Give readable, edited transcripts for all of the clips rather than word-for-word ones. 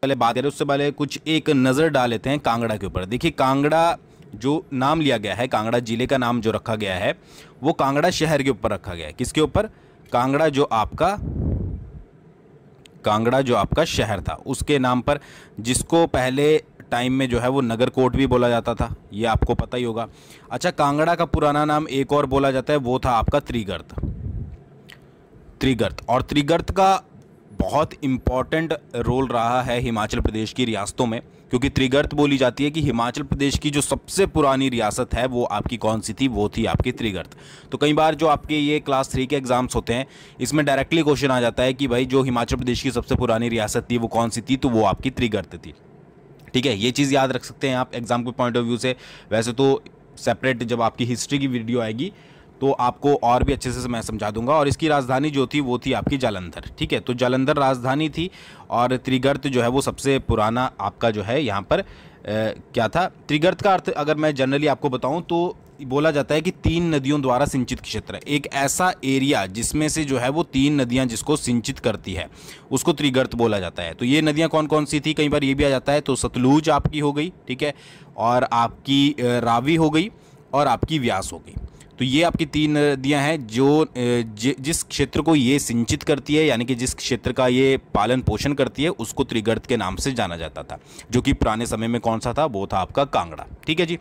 पहले बात करें उससे पहले कुछ एक नज़र डाल लेते हैं कांगड़ा के ऊपर। देखिए कांगड़ा जो नाम लिया गया है, कांगड़ा जिले का नाम जो रखा गया है वो कांगड़ा शहर के ऊपर रखा गया है। किसके ऊपर? कांगड़ा जो आपका शहर था उसके नाम पर, जिसको पहले टाइम में जो है वो नगरकोट भी बोला जाता था, ये आपको पता ही होगा। अच्छा, कांगड़ा का पुराना नाम एक और बोला जाता है, वो था आपका त्रिगर्त। और त्रिगर्त का बहुत इम्पॉर्टेंट रोल रहा है हिमाचल प्रदेश की रियासतों में, क्योंकि त्रिगर्त बोली जाती है कि हिमाचल प्रदेश की जो सबसे पुरानी रियासत है वो आपकी कौन सी थी? वो थी आपकी त्रिगर्त। तो कई बार जो आपके ये क्लास 3 के एग्जाम्स होते हैं इसमें डायरेक्टली क्वेश्चन आ जाता है कि भाई जो हिमाचल प्रदेश की सबसे पुरानी रियासत थी वो कौन सी थी? तो वो आपकी त्रिगर्त थी। ठीक है, ये चीज़ याद रख सकते हैं आप एग्जाम के पॉइंट ऑफ व्यू से। वैसे तो सेपरेट जब आपकी हिस्ट्री की वीडियो आएगी तो आपको और भी अच्छे से मैं समझा दूंगा। और इसकी राजधानी जो थी वो थी आपकी जालंधर। ठीक है, तो जालंधर राजधानी थी और त्रिगर्त जो है वो सबसे पुराना आपका जो है यहाँ पर क्या था? त्रिगर्त का अर्थ अगर मैं जनरली आपको बताऊं तो बोला जाता है कि 3 नदियों द्वारा सिंचित क्षेत्र है। एक ऐसा एरिया जिसमें से जो है वो 3 नदियां जिसको सिंचित करती है उसको त्रिगर्त बोला जाता है। तो ये नदियां कौन कौन सी थी? कई बार ये भी आ जाता है। तो सतलुज आपकी हो गई, ठीक है, और आपकी रावी हो गई और आपकी व्यास हो गई। तो ये आपकी 3 नदियां हैं जो जिस क्षेत्र को ये सिंचित करती है, यानी कि जिस क्षेत्र का ये पालन पोषण करती है उसको त्रिगर्त के नाम से जाना जाता था, जो कि पुराने समय में कौन सा था? वो था आपका कांगड़ा। ठीक है जी।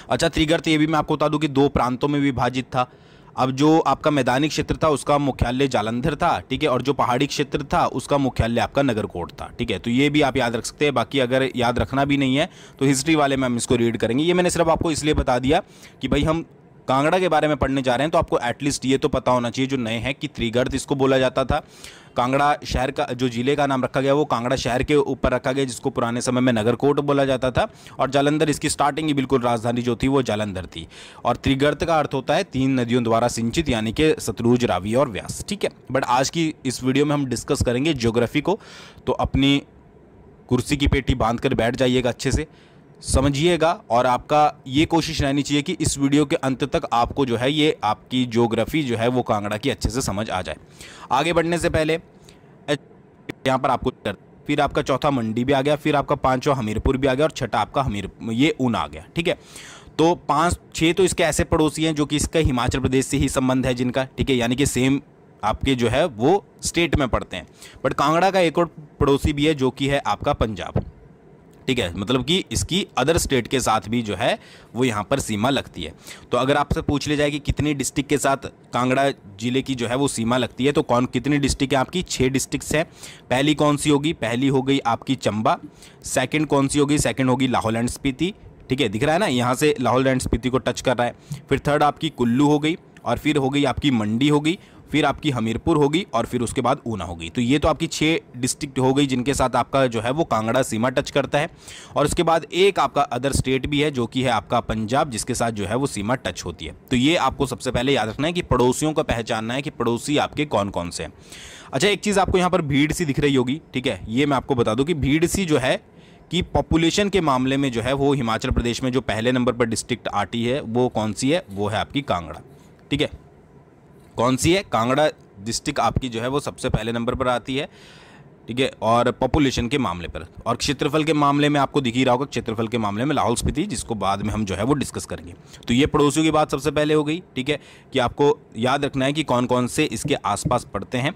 अच्छा, त्रिगर्त ये भी मैं आपको बता दूं कि 2 प्रांतों में विभाजित था। अब जो आपका मैदानी क्षेत्र था उसका मुख्यालय जालंधर था, ठीक है, और जो पहाड़ी क्षेत्र था उसका मुख्यालय आपका नगरकोट था। ठीक है, तो ये भी आप याद रख सकते हैं। बाकी अगर याद रखना भी नहीं है तो हिस्ट्री वाले में हम इसको रीड करेंगे। ये मैंने सिर्फ आपको इसलिए बता दिया कि भाई हम कांगड़ा के बारे में पढ़ने जा रहे हैं तो आपको एटलीस्ट ये तो पता होना चाहिए जो नए हैं कि त्रिगर्त इसको बोला जाता था। कांगड़ा शहर का जो जिले का नाम रखा गया वो कांगड़ा शहर के ऊपर रखा गया, जिसको पुराने समय में नगरकोट बोला जाता था। और जालंधर इसकी स्टार्टिंग ही बिल्कुल राजधानी जो थी वो जालंधर थी। और त्रिगर्त का अर्थ होता है 3 नदियों द्वारा सिंचित, यानी कि सतलुज, रावी और व्यास। ठीक है, बट आज की इस वीडियो में हम डिस्कस करेंगे ज्योग्राफी को। तो अपनी कुर्सी की पेटी बांध कर बैठ जाइएगा, अच्छे से समझिएगा। और आपका ये कोशिश रहनी चाहिए कि इस वीडियो के अंत तक आपको जो है ये आपकी ज्योग्राफी जो है वो कांगड़ा की अच्छे से समझ आ जाए। आगे बढ़ने से पहले यहाँ पर आपको फिर आपका चौथा मंडी भी आ गया, फिर आपका 5वां हमीरपुर भी आ गया और छठा आपका ये ऊन आ गया। ठीक है, तो 5-6 तो इसके ऐसे पड़ोसी हैं जो कि इसका हिमाचल प्रदेश से ही संबंध है जिनका, ठीक है, यानी कि सेम आपके जो है वो स्टेट में पड़ते हैं। बट कांगड़ा का एक और पड़ोसी भी है जो कि है आपका पंजाब। ठीक है, मतलब कि इसकी अदर स्टेट के साथ भी जो है वो यहाँ पर सीमा लगती है। तो अगर आपसे पूछ लिया जाए कि कितनी डिस्ट्रिक्ट के साथ कांगड़ा जिले की जो है वो सीमा लगती है, तो कितनी डिस्ट्रिक्ट है आपकी? 6 डिस्ट्रिक्ट्स हैं। पहली कौन सी होगी? पहली हो गई आपकी चंबा। सेकंड कौन सी होगी? सेकंड होगी लाहौल एंड स्पीति। ठीक है, दिख रहा है ना, यहाँ से लाहौल एंड स्पीति को टच कर रहा है। फिर थर्ड आपकी कुल्लू हो गई, और फिर हो गई आपकी मंडी हो गई, फिर आपकी हमीरपुर होगी, और फिर उसके बाद ऊना होगी। तो ये तो आपकी 6 डिस्ट्रिक्ट हो गई जिनके साथ आपका जो है वो कांगड़ा सीमा टच करता है। और उसके बाद एक आपका अदर स्टेट भी है जो कि है आपका पंजाब, जिसके साथ जो है वो सीमा टच होती है। तो ये आपको सबसे पहले याद रखना है कि पड़ोसियों को पहचानना है कि पड़ोसी आपके कौन कौन से हैं। अच्छा, एक चीज़ आपको यहाँ पर भीड़ सी दिख रही होगी, ठीक है, ये मैं आपको बता दूँ कि भीड़ सी जो है कि पॉपुलेशन के मामले में जो है वो हिमाचल प्रदेश में जो पहले नंबर पर डिस्ट्रिक्ट आती है वो कौन सी है? वो है आपकी कांगड़ा। ठीक है, कौन सी है? कांगड़ा डिस्ट्रिक्ट आपकी जो है वो सबसे पहले नंबर पर आती है। ठीक है, और पॉपुलेशन के मामले पर, और क्षेत्रफल के मामले में आपको दिख ही रहा होगा, क्षेत्रफल के मामले में लाहौल स्पीति, जिसको बाद में हम जो है वो डिस्कस करेंगे। तो ये पड़ोसियों की बात सबसे पहले हो गई। ठीक है, कि आपको याद रखना है कि कौन कौन से इसके आसपास पड़ते हैं।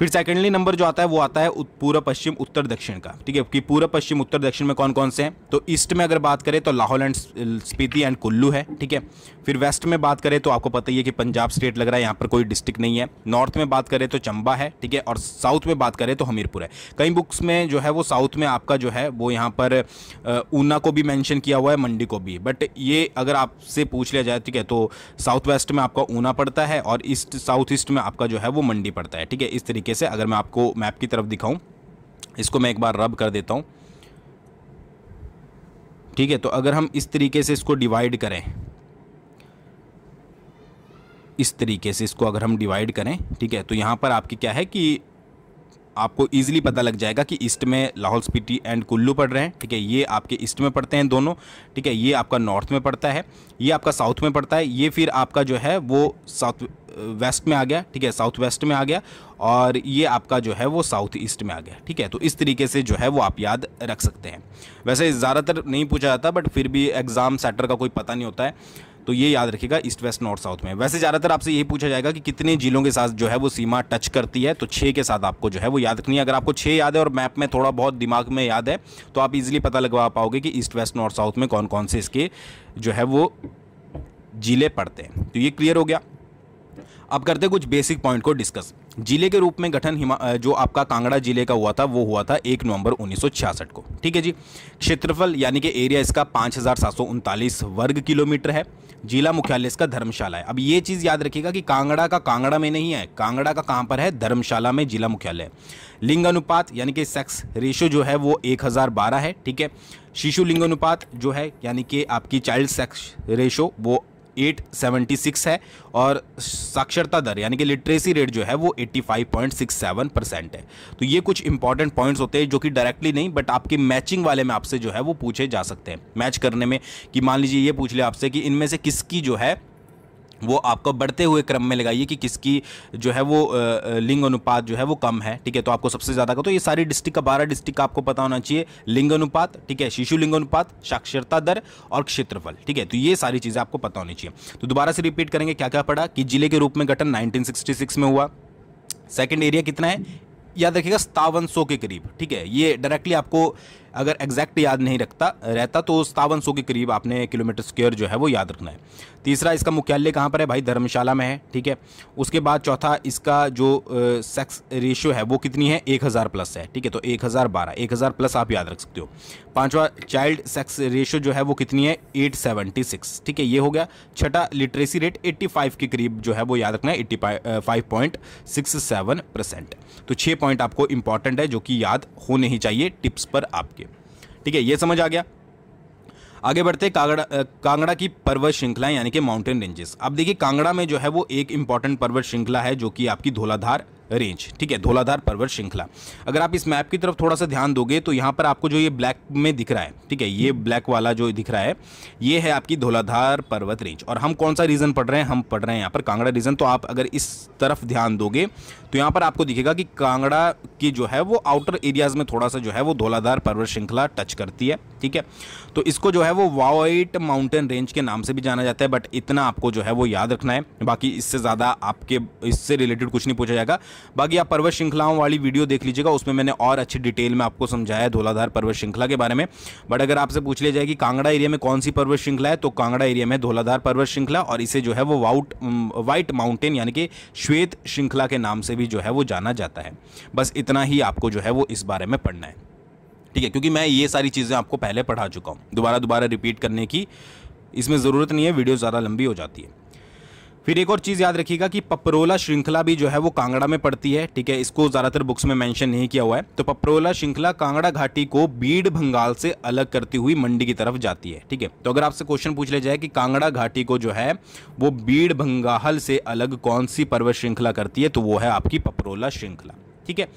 फिर सेकेंडली नंबर जो आता है वो आता है पूर्व पश्चिम उत्तर दक्षिण का। ठीक है, कि पूर्व पश्चिम उत्तर दक्षिण में कौन कौन से हैं? तो ईस्ट में अगर बात करें तो लाहौल एंड स्पीति एंड कुल्लू है। ठीक है, फिर वेस्ट में बात करें तो आपको पता ही है कि पंजाब स्टेट लग रहा है, यहाँ पर कोई डिस्ट्रिक्ट नहीं है। नॉर्थ में बात करें तो चंबा है, ठीक है, और साउथ में बात करें तो हमीरपुर है। कई बुक्स में जो है वो साउथ में आपका जो है वो यहाँ पर ऊना को भी मेंशन किया हुआ है, मंडी को भी। बट ये अगर आपसे पूछ लिया जाए, ठीक है, तो साउथ वेस्ट में आपका ऊना पड़ता है और ईस्ट साउथ ईस्ट में आपका जो है वो मंडी पड़ता है। ठीक है, इस तरीके से अगर मैं आपको मैप की तरफ दिखाऊं, इसको मैं एक बार रब कर देता हूं। ठीक है, तो अगर हम इस तरीके से इसको डिवाइड करें, इस तरीके से इसको अगर हम डिवाइड करें, ठीक है, तो यहां पर आपकी क्या है कि आपको इजीली पता लग जाएगा कि ईस्ट में लाहौल स्पीति एंड कुल्लू पड़ रहे हैं, ठीक है, ये आपके ईस्ट में पड़ते हैं दोनों, ठीक है, ये आपका नॉर्थ में पड़ता है, ये आपका साउथ में पड़ता है, ये फिर आपका जो है वो साउथ वेस्ट में आ गया, ठीक है, साउथ वेस्ट में आ गया, और ये आपका जो है वो साउथ ईस्ट में आ गया, ठीक है। तो इस तरीके से जो है वो आप याद रख सकते हैं। वैसे ज़्यादातर नहीं पूछा जाता, बट फिर भी एग्ज़ाम सेटर का कोई पता नहीं होता है, तो ये याद रखिएगा ईस्ट वेस्ट नॉर्थ साउथ में। वैसे ज़्यादातर आपसे यही पूछा जाएगा कि कितने जिलों के साथ जो है वो सीमा टच करती है, तो 6 के साथ आपको जो है वो याद रखनी है। अगर आपको 6 याद है और मैप में थोड़ा बहुत दिमाग में याद है, तो आप इजीली पता लगवा पाओगे कि ईस्ट वेस्ट नॉर्थ साउथ में कौन कौन से इसके जो है वो जिले पड़ते हैं। तो ये क्लियर हो गया। अब करते हैं कुछ बेसिक पॉइंट को डिस्कस। जिले के रूप में गठन जो आपका कांगड़ा जिले का हुआ था वो हुआ था 1 नवंबर 1966 को, ठीक है जी। क्षेत्रफल यानी कि एरिया इसका 5739 वर्ग किलोमीटर है। जिला मुख्यालय इसका धर्मशाला है। अब ये चीज़ याद रखिएगा कि कांगड़ा का कांगड़ा में नहीं है, कांगड़ा का कहाँ पर है, धर्मशाला में जिला मुख्यालय। लिंग अनुपात यानी कि सेक्स रेशियो जो है वो 1012 है, ठीक है। शिशु लिंग अनुपात जो है यानी कि आपकी चाइल्ड सेक्स रेशियो वो 876 है, और साक्षरता दर यानी कि लिटरेसी रेट जो है वो 85.67% है। तो ये कुछ इंपॉर्टेंट पॉइंट्स होते हैं जो कि डायरेक्टली नहीं, बट आपके मैचिंग वाले में आपसे जो है वो पूछे जा सकते हैं मैच करने में। कि मान लीजिए ये पूछ लिया आपसे कि इनमें से किसकी जो है वो आपको बढ़ते हुए क्रम में लगाइए कि किसकी जो है वो लिंग अनुपात जो है वो कम है, ठीक है, तो आपको सबसे ज़्यादा का, तो ये सारी डिस्ट्रिक्ट का 12 डिस्ट्रिक्ट का आपको पता होना चाहिए। लिंग अनुपात, ठीक है, शिशु लिंग अनुपात, साक्षरता दर और क्षेत्रफल, ठीक है, तो ये सारी चीज़ें आपको पता होनी चाहिए। तो दोबारा से रिपीट करेंगे क्या क्या पढ़ा कि जिले के रूप में गठन 1966 में हुआ। सेकेंड एरिया कितना है, याद रखिएगा 5700 के करीब, ठीक है। ये डायरेक्टली आपको अगर एग्जैक्ट याद नहीं रहता तो 5700 के करीब आपने किलोमीटर स्क्वायर जो है वो याद रखना है। तीसरा, इसका मुख्यालय कहाँ पर है भाई, धर्मशाला में है, ठीक है। उसके बाद चौथा, इसका जो सेक्स रेशियो है वो कितनी है, 1000 प्लस है, ठीक है, तो 1012, 1000 प्लस आप याद रख सकते हो। पांचवा, चाइल्ड सेक्स रेशियो जो है वो कितनी है, 876, ठीक है, ये हो गया। छठा, लिटरेसी रेट 85 के करीब जो है वो याद रखना है, 85.67%। तो 6 पॉइंट आपको इंपॉर्टेंट है जो कि याद होने ही चाहिए टिप्स पर आपके, ठीक है, ये समझ आ गया। आगे बढ़ते कांगड़ा की पर्वत श्रृंखला यानी कि माउंटेन रेंजेस। अब देखिए कांगड़ा में जो है वो एक इंपॉर्टेंट पर्वत श्रृंखला है जो कि आपकी धौलाधार रेंज, ठीक है, धौलाधार पर्वत श्रृंखला। अगर आप इस मैप की तरफ थोड़ा सा ध्यान दोगे तो यहाँ पर आपको जो ये ब्लैक में दिख रहा है, ठीक है, ये ब्लैक वाला जो दिख रहा है ये है आपकी धौलाधार पर्वत रेंज। और हम कौन सा रीजन पढ़ रहे हैं, हम पढ़ रहे हैं यहाँ पर कांगड़ा रीजन। तो आप अगर इस तरफ ध्यान दोगे तो यहाँ पर आपको दिखेगा कि कांगड़ा की जो है वो आउटर एरियाज में थोड़ा सा जो है वो धौलाधार पर्वत श्रृंखला टच करती है, ठीक है। तो इसको जो है वो व्हाइट माउंटेन रेंज के नाम से भी जाना जाता है, बट इतना आपको जो है वो याद रखना है, बाकी इससे ज़्यादा आपके इससे रिलेटेड कुछ नहीं पूछा जाएगा। बाकी आप पर्वत श्रृंखलाओं वाली वीडियो देख लीजिएगा, उसमें मैंने और अच्छी डिटेल में आपको समझाया है धौलाधार पर्वत श्रृंखला के बारे में। बट अगर आपसे पूछ लिया जाए कि कांगड़ा एरिया में कौन सी पर्वत श्रृंखला है, तो कांगड़ा एरिया में धौलाधार पर्वत श्रृंखला, और इसे जो है वो व्हाइट माउंटेन यानी कि श्वेत श्रृंखला के नाम से भी जो है वो जाना जाता है। बस इतना ही आपको जो है वो इस बारे में पढ़ना है, ठीक है, क्योंकि मैं ये सारी चीज़ें आपको पहले पढ़ा चुका हूँ, दोबारा रिपीट करने की इसमें ज़रूरत नहीं है, वीडियो ज़्यादा लंबी हो जाती है। फिर एक और चीज़ याद रखिएगा कि पपरोला श्रृंखला भी जो है वो कांगड़ा में पड़ती है, ठीक है, इसको ज़्यादातर बुक्स में मेंशन नहीं किया हुआ है। तो पपरोला श्रृंखला कांगड़ा घाटी को बीड़ भंगाल से अलग करती हुई मंडी की तरफ जाती है, ठीक है। तो अगर आपसे क्वेश्चन पूछ लिया जाए कि कांगड़ा घाटी को जो है वो बीड़ भंगाल से अलग कौन सी पर्वत श्रृंखला करती है, तो वो है आपकी पपरोला श्रृंखला, ठीक है।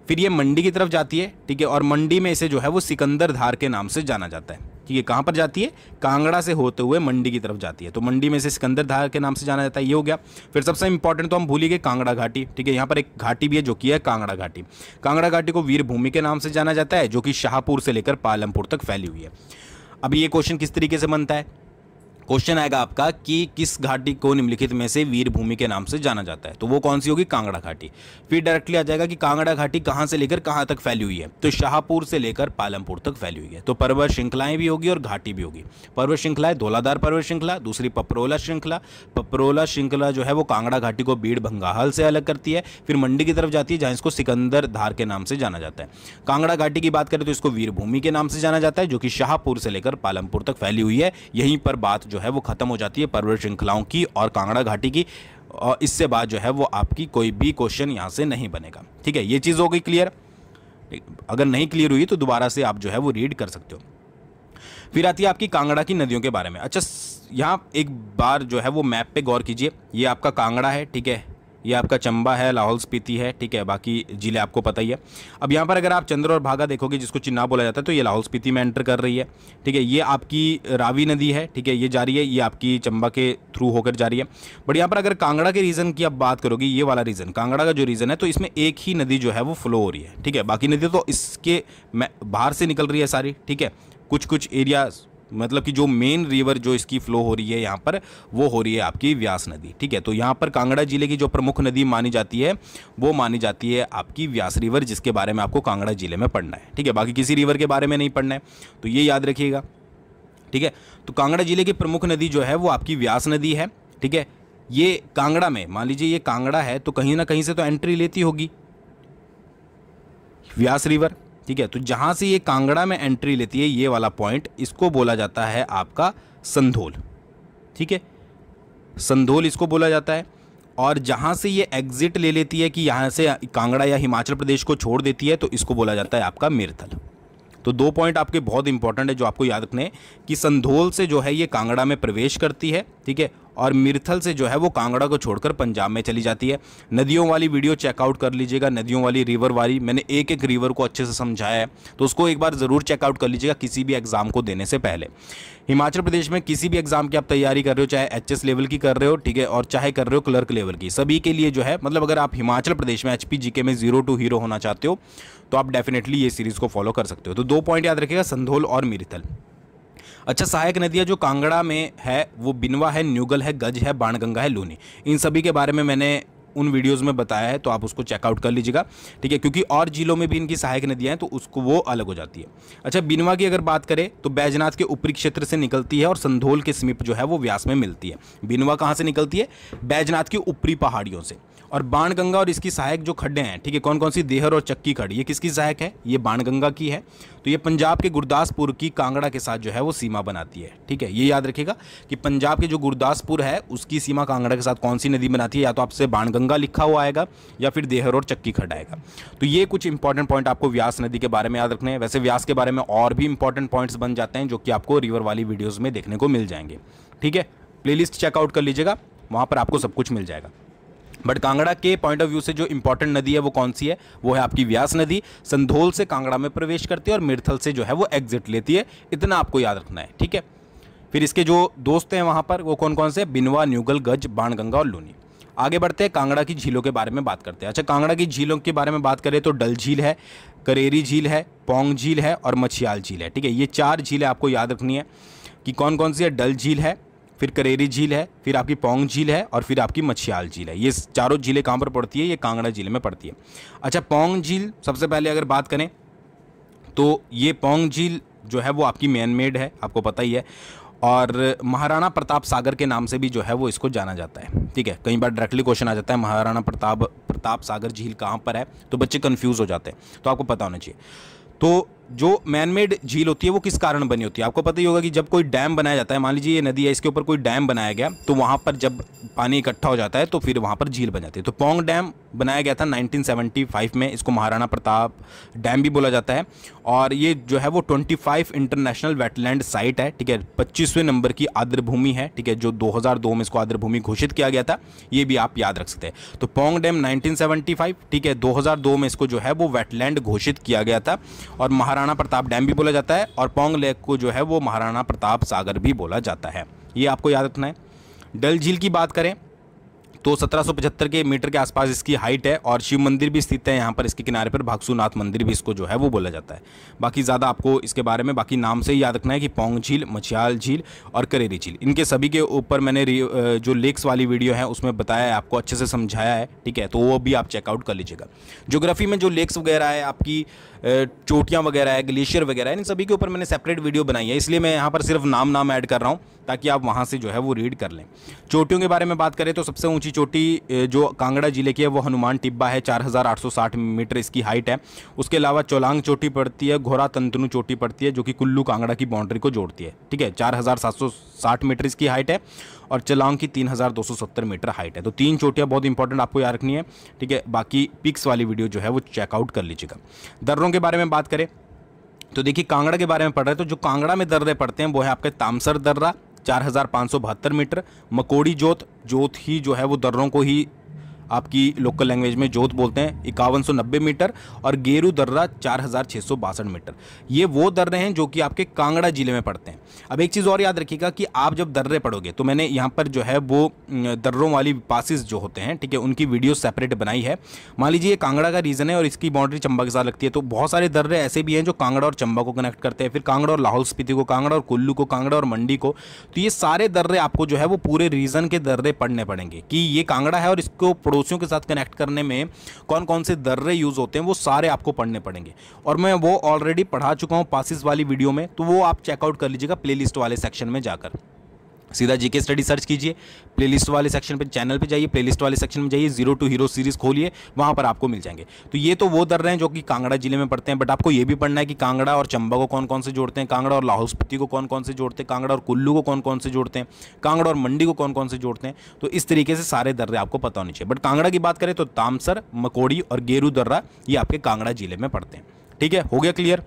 फिर ये मंडी की तरफ जाती है, ठीक है, और मंडी में इसे जो है वो सिकंदर धार के नाम से जाना जाता है, ठीक है। कहाँ पर जाती है, कांगड़ा से होते हुए मंडी की तरफ जाती है, तो मंडी में इसे सिकंदर धार के नाम से जाना जाता है, ये हो गया। फिर सबसे इंपॉर्टेंट तो हम भूल ही गए, कांगड़ा घाटी, ठीक है, यहाँ पर एक घाटी भी है जो कि है कांगड़ा घाटी। कांगड़ा घाटी को वीर भूमि के नाम से जाना जाता है, जो कि शाहपुर से लेकर पालमपुर तक फैली हुई है। अब ये क्वेश्चन किस तरीके से बनता है, क्वेश्चन आएगा आपका कि किस घाटी को निम्नलिखित में से वीर भूमि के नाम से जाना जाता है, तो वो कौन सी होगी, कांगड़ा घाटी। फिर डायरेक्टली आ जाएगा कि कांगड़ा घाटी कहाँ से लेकर कहाँ तक फैली हुई है, तो शाहपुर से लेकर पालमपुर तक फैली हुई है। तो पर्वत श्रृंखलाएं भी होगी और घाटी भी होगी। पर्वत श्रृंखला है धौलाधार पर्वत श्रृंखला, दूसरी पपरोला श्रृंखला। पपरोला श्रृंखला जो है वो कांगड़ा घाटी को बीड़ भंगाल से अलग करती है, फिर मंडी की तरफ जाती है जहाँ इसको सिकंदर धार के नाम से जाना जाता है। कांगड़ा घाटी की बात करें तो इसको वीर भूमि के नाम से जाना जाता है, जो कि शाहपुर से लेकर पालमपुर तक फैली हुई है। यहीं पर बात जो है वो खत्म हो जाती है पर्वत श्रृंखलाओं की और कांगड़ा घाटी की, और इससे बाद जो है वो आपकी कोई भी क्वेश्चन यहां से नहीं बनेगा, ठीक है। ये चीज हो गई क्लियर। अगर नहीं क्लियर हुई तो दोबारा से आप जो है वो रीड कर सकते हो। फिर आती है आपकी कांगड़ा की नदियों के बारे में। अच्छा, यहाँ एक बार जो है वो मैप पे गौर कीजिए, ये आपका कांगड़ा है, ठीक है, ये आपका चंबा है, लाहौल स्पीति है, ठीक है, बाकी जिले आपको पता ही है। अब यहाँ पर अगर आप चंद्र और भागा देखोगे, जिसको चिन्नाब बोला जाता है, तो ये लाहौल स्पीति में एंटर कर रही है, ठीक है। ये आपकी रावी नदी है, ठीक है, ये जा रही है, ये आपकी चंबा के थ्रू होकर जा रही है। बट यहाँ पर अगर कांगड़ा के रीजन की आप बात करोगे, ये वाला रीजन कांगड़ा का जो रीजन है, तो इसमें एक ही नदी जो है वो फ्लो हो रही है, ठीक है। बाकी नदी तो इसके बाहर से निकल रही है सारी, ठीक है। कुछ कुछ एरिया मतलब कि जो मेन रिवर जो इसकी फ्लो हो रही है यहाँ पर, वो हो रही है आपकी व्यास नदी, ठीक है। तो यहाँ पर कांगड़ा जिले की जो प्रमुख नदी मानी जाती है, वो मानी जाती है आपकी व्यास रिवर, जिसके बारे में आपको कांगड़ा जिले में पढ़ना है, ठीक है। बाकी किसी रिवर के बारे में नहीं पढ़ना है, तो ये याद रखिएगा, ठीक है। तो कांगड़ा जिले की प्रमुख नदी जो है वो आपकी व्यास नदी है, ठीक है। ये कांगड़ा में, मान लीजिए ये कांगड़ा है, तो कहीं ना कहीं से तो एंट्री लेती होगी व्यास रिवर, ठीक है। तो जहां से ये कांगड़ा में एंट्री लेती है, ये वाला पॉइंट, इसको बोला जाता है आपका संधोल, ठीक है, संधोल इसको बोला जाता है। और जहां से ये एग्जिट ले लेती है कि यहां से कांगड़ा या हिमाचल प्रदेश को छोड़ देती है, तो इसको बोला जाता है आपका मिरथल। तो 2 पॉइंट आपके बहुत इंपॉर्टेंट है जो आपको याद रखने हैं कि संधोल से जो है ये कांगड़ा में प्रवेश करती है, ठीक है, और मिरथल से जो है वो कांगड़ा को छोड़कर पंजाब में चली जाती है। नदियों वाली वीडियो चेकआउट कर लीजिएगा, नदियों वाली, रिवर वाली, मैंने एक एक रिवर को अच्छे से समझाया है, तो उसको एक बार ज़रूर चेकआउट कर लीजिएगा किसी भी एग्जाम को देने से पहले। हिमाचल प्रदेश में किसी भी एग्जाम की आप तैयारी कर रहे हो, चाहे एचएस लेवल की कर रहे हो, ठीक है, और चाहे कर रहे हो क्लर्क लेवल की, सभी के लिए जो है, मतलब अगर आप हिमाचल प्रदेश में एचपी जीके में 0 to हीरो होना चाहते हो, तो आप डेफिनेटली ये सीरीज़ को फॉलो कर सकते हो। तो 2 पॉइंट याद रखिएगा, संधोल और मिरथल। अच्छा, सहायक नदियाँ जो कांगड़ा में है वो बिनवा है, न्यूगल है, गज है, बाणगंगा है, लूनी। इन सभी के बारे में मैंने उन वीडियोस में बताया है, तो आप उसको चेकआउट कर लीजिएगा, ठीक है, क्योंकि और जिलों में भी इनकी सहायक नदियाँ हैं, तो उसको वो अलग हो जाती है। अच्छा, बिनवा की अगर बात करें तो बैजनाथ के ऊपरी क्षेत्र से निकलती है और संधोल के समीप जो है वो व्यास में मिलती है। बिनवा कहाँ से निकलती है? बैजनाथ की ऊपरी पहाड़ियों से। और बाणगंगा और इसकी सहायक जो खड्डे हैं, ठीक है, कौन कौन सी? देहर और चक्की खड्ड, ये किसकी सहायक है? ये बाणगंगा की है। तो ये पंजाब के गुरदासपुर की कांगड़ा के साथ जो है वो सीमा बनाती है, ठीक है। ये याद रखिएगा कि पंजाब के जो गुरदासपुर है उसकी सीमा कांगड़ा के साथ कौन सी नदी बनाती है? या तो आपसे बाणगंगा लिखा हुआ आएगा या फिर देहर और चक्की खड्ड आएगा। तो ये कुछ इंपॉर्टेंट पॉइंट आपको व्यास नदी के बारे में याद रखने हैं। वैसे व्यास के बारे में और भी इंपॉर्टेंट पॉइंट्स बन जाते हैं जो कि आपको रिवर वाली वीडियोज़ में देखने को मिल जाएंगे, ठीक है। प्लेलिस्ट चेकआउट कर लीजिएगा, वहाँ पर आपको सब कुछ मिल जाएगा। बट कांगड़ा के पॉइंट ऑफ व्यू से जो इंपॉर्टेंट नदी है वो कौन सी है? वो है आपकी व्यास नदी। संधोल से कांगड़ा में प्रवेश करती है और मिरथल से जो है वो एग्जिट लेती है। इतना आपको याद रखना है, ठीक है। फिर इसके जो दोस्त हैं वहाँ पर वो कौन कौन से? बिनवा, न्यूगल, गज, बाणगंगा और लूनी। आगे बढ़ते हैं, कांगड़ा की झीलों के बारे में बात करते हैं। अच्छा, कांगड़ा की झीलों के बारे में बात करें तो डल झील है, करेरी झील है, पौंग झील है और मछियाल झील है, ठीक है। ये 4 झीलें आपको याद रखनी है कि कौन कौन सी है। डल झील है, फिर करेरी झील है, फिर आपकी पौंग झील है और फिर आपकी मछियाल झील है। ये चारों झीलें कहाँ पर पड़ती है? ये कांगड़ा जिले में पड़ती है। अच्छा, पौंग झील सबसे पहले अगर बात करें तो ये पौंग झील जो है वो आपकी मैन मेड है, आपको पता ही है, और महाराणा प्रताप सागर के नाम से भी जो है वो इसको जाना जाता है, ठीक है। कई बार डायरेक्टली क्वेश्चन आ जाता है महाराणा प्रताप सागर झील कहाँ पर है, तो बच्चे कंफ्यूज हो जाते हैं, तो आपको पता होना चाहिए। तो जो मैनमेड झील होती है वो किस कारण बनी होती है? आपको पता ही होगा कि जब कोई डैम बनाया जाता है, मान लीजिए ये नदी है, इसके ऊपर कोई डैम बनाया गया, तो वहाँ पर जब पानी इकट्ठा हो जाता है तो फिर वहाँ पर झील बन जाती है। तो पौंग डैम बनाया गया था 1975 में, इसको महाराणा प्रताप डैम भी बोला जाता है। और ये जो है वो 25 इंटरनेशनल वेटलैंड साइट है, ठीक है। 25वें नंबर की आर्द्रभूमि है, ठीक है, जो 2002 में इसको आर्द्रभूमि घोषित किया गया था, ये भी आप याद रख सकते हैं। तो पौंग डैम 1975, ठीक है, 2002 में इसको जो है वो वेटलैंड घोषित किया गया था। और महाराणा प्रताप डैम भी बोला जाता है और पौंग लेक को जो है वो महाराणा प्रताप सागर भी बोला जाता है, ये आपको याद रखना है। डल झील की बात करें तो 1775 मीटर के आसपास इसकी हाइट है और शिव मंदिर भी स्थित है यहाँ पर, इसके किनारे पर भागसूनाथ मंदिर भी इसको जो है वो बोला जाता है। बाकी ज़्यादा आपको इसके बारे में बाकी नाम से ही याद रखना है कि पौंग झील, मछियाल झील और करेरी झील, इनके सभी के ऊपर मैंने जो लेक्स वाली वीडियो है उसमें बताया है, आपको अच्छे से समझाया है, ठीक है, तो वो भी आप चेकआउट कर लीजिएगा। ज्योग्राफी में जो लेक्स वगैरह है, आपकी चोटियाँ वगैरह है, ग्लेशियर वगैरह है, इन सभी के ऊपर मैंने सेपरेट वीडियो बनाई है, इसलिए मैं यहाँ पर सिर्फ नाम ऐड कर रहा हूँ ताकि आप वहाँ से जो है वो रीड कर लें। चोटियों के बारे में बात करें तो सबसे ऊंची चोटी जो कांगड़ा जिले की है वो हनुमान टिब्बा है, 4860 मीटर इसकी हाइट है। उसके अलावा चोलांग चोटी पड़ती है, घोरा तंतनु चोटी पड़ती है जो कि कुल्लू कांगड़ा की बाउंड्री को जोड़ती है, ठीक है, 4760 मीटर इसकी हाइट है। और चलांग की 3270 मीटर हाइट है। तो 3 चोटियाँ बहुत इंपॉर्टेंट आपको याद रखनी है, ठीक है। बाकी पिक्स वाली वीडियो जो है वो चेकआउट कर लीजिएगा। दर्रों के बारे में बात करें तो देखिए, कांगड़ा के बारे में पढ़ रहे हैं तो जो कांगड़ा में दर्रे पड़ते हैं वो है आपके तामसर दर्रा 4572 मीटर, मकोड़ी जोत ही जो है वो दर्रों को ही आपकी लोकल लैंग्वेज में जोत बोलते हैं 5190 मीटर, और गेरू दर्रा 4662 मीटर। ये वो दर्रे हैं जो कि आपके कांगड़ा जिले में पड़ते हैं। अब एक चीज़ और याद रखिएगा कि आप जब दर्रे पढ़ोगे तो मैंने यहाँ पर जो है वो दर्रों वाली पासिस जो होते हैं, ठीक है, उनकी वीडियो सेपरेट बनाई है। मान लीजिए ये कांगड़ा का रीजन है और इसकी बाउंड्री चंबा के साथ लगती है, तो बहुत सारे दर्रे ऐसे भी हैं जो कांगड़ा और चंबा को कनेक्ट करते हैं, फिर कांगड़ा और लाहौल स्पीति को, कांगड़ा और कुल्लू को, कांगड़ा और मंडी को। तो ये सारे दर्रे आपको जो है वो पूरे रीजन के दर्रे पढ़ने पड़ेंगे कि ये कांगड़ा है और इसको पड़ोसियों के साथ कनेक्ट करने में कौन कौन से दर्रे यूज होते हैं, वो सारे आपको पढ़ने पड़ेंगे। और मैं वो ऑलरेडी पढ़ा चुका हूँ पासिस वाली वीडियो में, तो वो आप चेकआउट कर लीजिएगा प्लेलिस्ट वाले सेक्शन में जाकर। सीधा जीके स्टडी सर्च कीजिए, प्लेलिस्ट वाले सेक्शन पे, चैनल पे जाइए, प्लेलिस्ट वाले सेक्शन में जाइए, 0 to हीरो सीरीज खोलिए, वहाँ पर आपको मिल जाएंगे। तो ये तो वो दर्रे हैं जो कि कांगड़ा जिले में पड़ते हैं, बट आपको ये भी पढ़ना है कि कांगड़ा और चंबा को कौन कौन से जोड़ते हैं, कांगड़ा और लाहौल स्पीति को कौन कौन से जोड़ते हैं, कांगड़ा और कुल्लू को कौन कौन से जोड़ते हैं, कांगड़ा और मंडी को कौन कौन से जोड़ते हैं। तो इस तरीके से सारे दर्रे आपको पता होने चाहिए। बट कांगड़ा की बात करें तो तामसर, मकोड़ी और गेरू दर्रा ये आपके कांगड़ा जिले में पड़ते हैं। ठीक है, हो गया क्लियर।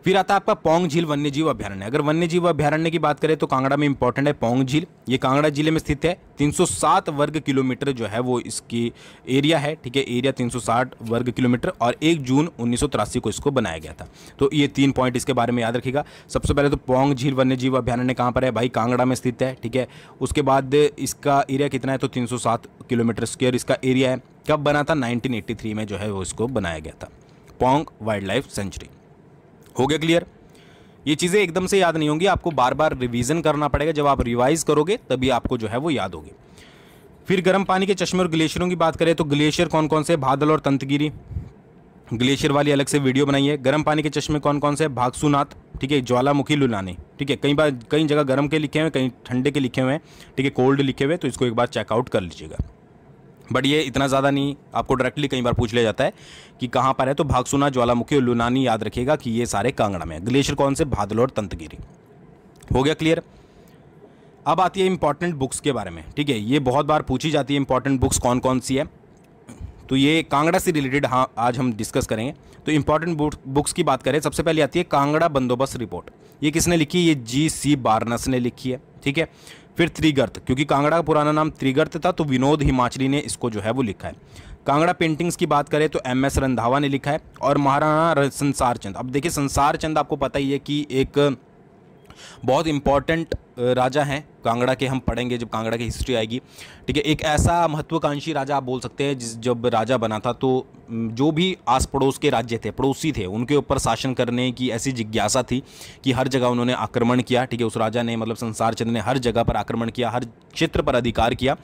फिर आता है आपका पौंग झील वन्यजीव अभ्यारण्य। अगर वन्यजीव अभ्यारण्य की बात करें तो कांगड़ा में इंपॉर्टेंट है पौंग झील। ये कांगड़ा जिले में स्थित है। 307 वर्ग किलोमीटर जो है वो इसकी एरिया है, ठीक है, एरिया 360 वर्ग किलोमीटर, और 1 जून 1983 को इसको बनाया गया था। तो ये 3 पॉइंट इसके बारे में याद रखिएगा। सबसे पहले तो पौंग झील वन्यजीव अभ्यारण्य कहाँ पर है भाई, कांगड़ा में स्थित है, ठीक है। उसके बाद इसका एरिया कितना है, तो 307 किलोमीटर स्क्वायर इसका एरिया है। कब बना था, 1983 में जो है वो इसको बनाया गया था, पौंग वाइल्ड लाइफ सेंचुरी। हो गया क्लियर। ये चीज़ें एकदम से याद नहीं होंगी, आपको बार बार रिवीजन करना पड़ेगा। जब आप रिवाइज करोगे तभी आपको जो है वो याद होगी। फिर गर्म पानी के चश्मे और ग्लेशियरों की बात करें तो ग्लेशियर कौन कौन से, भादल और तंतगिरी, ग्लेशियर वाली अलग से वीडियो बनाई है। गर्म पानी के चश्मे कौन कौन से, भागसूनाथ, ठीक है, ज्वालामुखी, लुलानी, ठीक है। कई जगह गर्म के लिखे हुए हैं, कहीं ठंडे के लिखे हुए हैं, ठीक है, कोल्ड लिखे हुए, तो इसको एक बार चेकआउट कर लीजिएगा। बट ये इतना ज़्यादा नहीं, आपको डायरेक्टली कई बार पूछ लिया जाता है कि कहाँ पर है, तो भागसूना, ज्वालामुखी और लुनानी याद रखिएगा कि ये सारे कांगड़ा में है। ग्लेशियर कौन से, भादल और तंतगिरी। हो गया क्लियर। अब आती है इंपॉर्टेंट बुक्स के बारे में, ठीक है। ये बहुत बार पूछी जाती है इंपॉर्टेंट बुक्स कौन कौन सी है, तो ये कांगड़ा से रिलेटेड हाँ आज हम डिस्कस करेंगे। तो इंपॉर्टेंट बुक्स की बात करें, सबसे पहले आती है कांगड़ा बंदोबस्त रिपोर्ट। ये किसने लिखी है, ये जी.सी. बारनस ने लिखी है, ठीक है। फिर त्रिगर्त, क्योंकि कांगड़ा का पुराना नाम त्रिगर्त था, तो विनोद हिमाचली ने इसको जो है वो लिखा है। कांगड़ा पेंटिंग्स की बात करें तो एम.एस. रंधावा ने लिखा है, और महाराणा संसार चंद। अब देखिए संसार चंद आपको पता ही है कि एक बहुत इंपॉर्टेंट राजा हैं कांगड़ा के, हम पढ़ेंगे जब कांगड़ा की हिस्ट्री आएगी, ठीक है। एक ऐसा महत्वाकांक्षी राजा आप बोल सकते हैं जब राजा बना था तो जो भी आस पड़ोस के राज्य थे, पड़ोसी थे, उनके ऊपर शासन करने की ऐसी जिज्ञासा थी कि हर जगह उन्होंने आक्रमण किया, ठीक है। उस राजा ने, मतलब संसार चंद ने हर जगह पर आक्रमण किया, हर क्षेत्र पर अधिकार किया।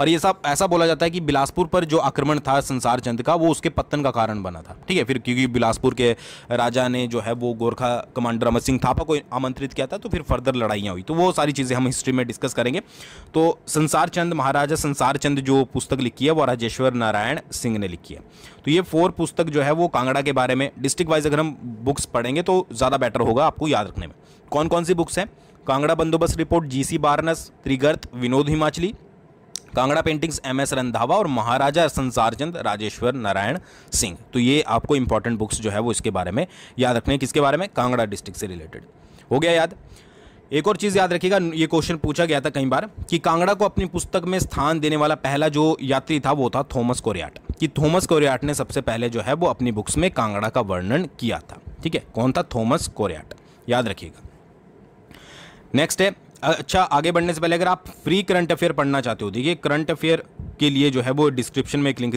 और ये सब ऐसा बोला जाता है कि बिलासपुर पर जो आक्रमण था संसार चंद का, वो उसके पतन का कारण बना था, ठीक है। फिर क्योंकि बिलासपुर के राजा ने जो है वो गोरखा कमांडर अमर सिंह थापा को आमंत्रित किया था, तो फिर फर्दर लड़ाइयाँ हुई। तो वो सारी चीज़ें हम हिस्ट्री में डिस्कस करेंगे। तो संसार चंद, महाराजा संसार चंद जो पुस्तक लिखी है वो राजेश्वर नारायण सिंह ने लिखी है। तो ये 4 पुस्तक जो है वो कांगड़ा के बारे में डिस्ट्रिक्ट वाइज अगर हम बुक्स पढ़ेंगे तो ज़्यादा बेटर होगा आपको याद रखने में। कौन कौन सी बुक्स हैं, कांगड़ा बंदोबस्त report GC. Barnes, Trigarta Vinod Himachali, Kangra paintings MS. Randhawa, और महाराजा संसार चंद राजेश्वर नारायण सिंह। तो ये आपको इंपॉर्टेंट बुक्स जो है वो इसके बारे में याद रखने हैं। किसके बारे में, कांगड़ा डिस्ट्रिक्ट से रिलेटेड। हो गया याद। एक और चीज़ याद रखिएगा, ये क्वेश्चन पूछा गया था कई बार कि कांगड़ा को अपनी पुस्तक में स्थान देने वाला पहला जो यात्री था वो था थॉमस कोरियाट, कि थॉमस कोरियाट ने सबसे पहले जो है वो अपनी बुक्स में कांगड़ा का वर्णन किया था, ठीक है। कौन था, थॉमस कोरियाट, याद रखिएगा। नेक्स्ट है, अच्छा आगे बढ़ने से पहले अगर आप फ्री करंट अफेयर पढ़ना चाहते हो, देखिए करंट अफेयर के लिए जो है वो डिस्क्रिप्शन में एक लिंक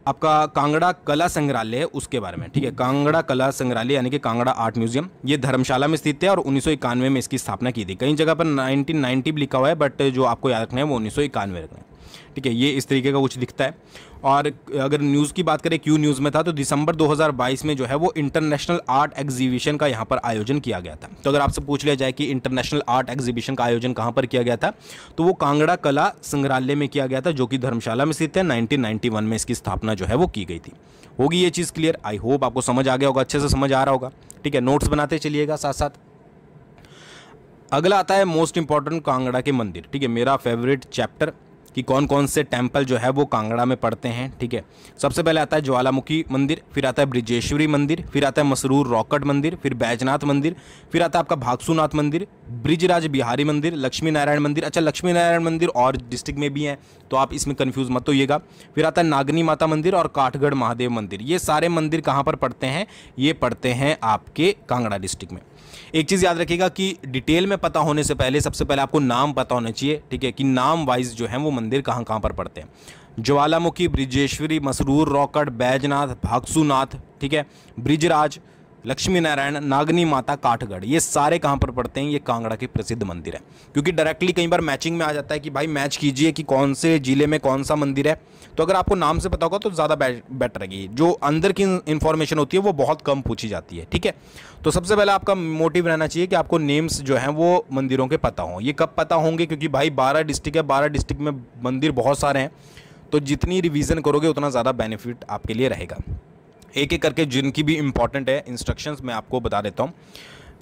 आपका कांगड़ा कला संग्रहालय है उसके बारे में, ठीक है। कांगड़ा कला संग्रहालय यानी कि कांगड़ा आर्ट म्यूजियम, ये धर्मशाला में स्थित है और 1991 में इसकी स्थापना की थी। कई जगह पर 1990 भी लिखा हुआ है, बट जो आपको याद रखना है वो 1991 रखना है, ठीक है। ये इस तरीके का कुछ दिखता है। और अगर न्यूज़ की बात करें, क्यों न्यूज़ में था, तो दिसंबर 2022 में जो है वो इंटरनेशनल आर्ट एग्जीबिशन का यहाँ पर आयोजन किया गया था। तो अगर आपसे पूछ लिया जाए कि इंटरनेशनल आर्ट एग्जीबिशन का आयोजन कहाँ पर किया गया था, तो वो कांगड़ा कला संग्रहालय में किया गया था, जो कि धर्मशाला में स्थित है। 1991 में इसकी स्थापना जो है वो की गई थी। होगी ये चीज़ क्लियर। आई होप आपको समझ आ गया होगा, अच्छे से समझ आ रहा होगा, ठीक है। नोट्स बनाते चलिएगा साथ साथ। अगला आता है मोस्ट इंपॉर्टेंट कांगड़ा के मंदिर, ठीक है, मेरा फेवरेट चैप्टर कि कौन कौन से टेम्पल जो है वो कांगड़ा में पड़ते हैं। ठीक है, सबसे पहले आता है ज्वालामुखी मंदिर, फिर आता है ब्रिजेश्वरी मंदिर, फिर आता है मसरूर रॉकेट मंदिर, फिर बैजनाथ मंदिर, फिर आता है आपका भागसूनाथ मंदिर, ब्रिजराज बिहारी मंदिर, लक्ष्मी नारायण मंदिर। अच्छा, लक्ष्मी नारायण मंदिर और डिस्ट्रिक्ट में भी है, तो आप इसमें कंफ्यूज मत होइएगा। फिर आता है नागनी माता मंदिर और काठगढ़ महादेव मंदिर। ये सारे मंदिर कहाँ पर पड़ते हैं? ये पड़ते हैं आपके कांगड़ा डिस्ट्रिक्ट में। एक चीज़ याद रखिएगा कि डिटेल में पता होने से पहले सबसे पहले आपको नाम पता होना चाहिए। ठीक है, कि नाम वाइज जो है वो मंदिर कहाँ कहाँ पर पड़ते हैं। ज्वालामुखी, ब्रिजेश्वरी, मसरूर रॉकेट, बैजनाथ, भागसूनाथ, ठीक है, ब्रिजराज, लक्ष्मी नारायण, नागनी माता, काठगढ़, ये सारे कहाँ पर पड़ते हैं? ये कांगड़ा के प्रसिद्ध मंदिर है। क्योंकि डायरेक्टली कई बार मैचिंग में आ जाता है कि भाई मैच कीजिए कि कौन से जिले में कौन सा मंदिर है, तो अगर आपको नाम से पता होगा तो ज़्यादा बेटर रहेगी। जो अंदर की इन्फॉर्मेशन होती है वो बहुत कम पूछी जाती है। ठीक है, तो सबसे पहले आपका मोटिव रहना चाहिए कि आपको नेम्स जो हैं वो मंदिरों के पता हों। ये कब पता होंगे? क्योंकि भाई 12 डिस्ट्रिक्ट है, 12 डिस्ट्रिक्ट में मंदिर बहुत सारे हैं, तो जितनी रिवीजन करोगे उतना ज़्यादा बेनिफिट आपके लिए रहेगा। एक एक करके जिनकी भी इंपॉर्टेंट है इंस्ट्रक्शंस मैं आपको बता देता हूँ।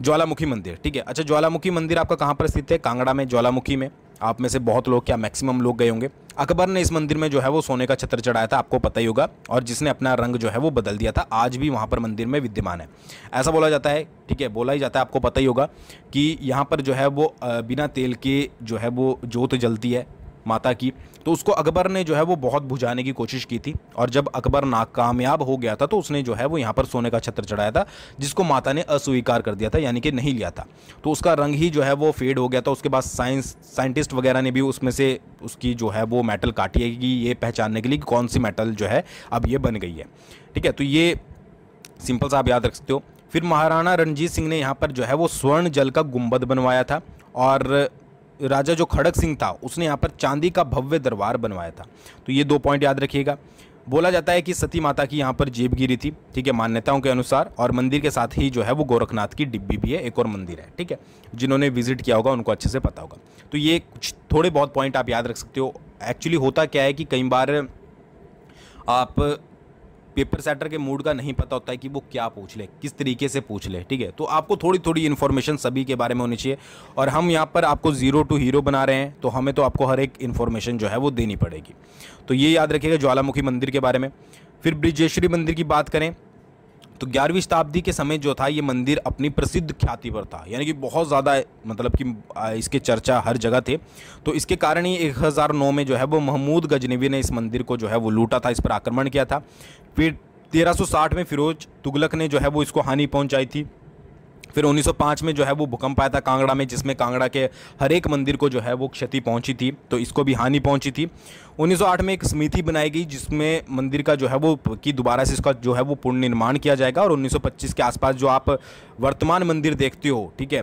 ज्वालामुखी मंदिर, ठीक है। अच्छा, ज्वालामुखी मंदिर आपका कहाँ पर स्थित है? कांगड़ा में, ज्वालामुखी में। आप में से बहुत लोग, क्या मैक्सिमम लोग गए होंगे। अकबर ने इस मंदिर में जो है वो सोने का छत्र चढ़ाया था, आपको पता ही होगा, और जिसने अपना रंग जो है वो बदल दिया था, आज भी वहाँ पर मंदिर में विद्यमान है। ऐसा बोला जाता है, ठीक है, बोला ही जाता है, आपको पता ही होगा कि यहाँ पर जो है वो बिना तेल के जो है वो जोत जलती है माता की, तो उसको अकबर ने जो है वो बहुत बुझाने की कोशिश की थी, और जब अकबर नाकामयाब हो गया था तो उसने जो है वो यहाँ पर सोने का छत्र चढ़ाया था, जिसको माता ने अस्वीकार कर दिया था, यानी कि नहीं लिया था। तो उसका रंग ही जो है वो फेड हो गया था। उसके बाद साइंटिस्ट वगैरह ने भी उसमें से उसकी जो है वो मेटल काटी है कि ये पहचानने के लिए कि कौन सी मेटल जो है अब ये बन गई है। ठीक है, तो ये सिंपल सा आप याद रख सकते हो। फिर महाराणा रणजीत सिंह ने यहाँ पर जो है वो स्वर्ण जल का गुंबद बनवाया था, और राजा जो खड़क सिंह था उसने यहाँ पर चांदी का भव्य दरबार बनवाया था। तो ये 2 पॉइंट याद रखिएगा। बोला जाता है कि सती माता की यहाँ पर जेब गिरी थी, ठीक है, मान्यताओं के अनुसार, और मंदिर के साथ ही जो है वो गोरखनाथ की डिब्बी भी है, एक और मंदिर है। ठीक है, जिन्होंने विजिट किया होगा उनको अच्छे से पता होगा। तो ये कुछ थोड़े बहुत पॉइंट आप याद रख सकते हो। एक्चुअली होता क्या है कि कई बार आप पेपर सेटर के मूड का नहीं पता होता है कि वो क्या पूछ ले, किस तरीके से पूछ ले। ठीक है, तो आपको थोड़ी थोड़ी इन्फॉर्मेशन सभी के बारे में होनी चाहिए, और हम यहाँ पर आपको ज़ीरो टू हीरो बना रहे हैं, तो हमें तो आपको हर एक इन्फॉर्मेशन जो है वो देनी पड़ेगी। तो ये याद रखिएगा ज्वालामुखी मंदिर के बारे में। फिर ब्रिजेश्वरी मंदिर की बात करें तो 11वीं शताब्दी के समय जो था ये मंदिर अपनी प्रसिद्ध ख्याति पर था, यानी कि बहुत ज़्यादा, मतलब कि इसके चर्चा हर जगह थे। तो इसके कारण ही 1009 में जो है वो महमूद गजनवी ने इस मंदिर को जो है वो लूटा था, इस पर आक्रमण किया था। फिर 1360 में फिरोज तुगलक ने जो है वो इसको हानि पहुंचाई थी। फिर 1905 में जो है वो भूकंप आया था कांगड़ा में, जिसमें कांगड़ा के हर एक मंदिर को जो है वो क्षति पहुंची थी, तो इसको भी हानि पहुंची थी। 1908 में एक समिति बनाई गई जिसमें मंदिर का जो है वो कि दोबारा से इसका जो है वो पुनर्निर्माण किया जाएगा, और 1925 के आसपास जो आप वर्तमान मंदिर देखते हो, ठीक है,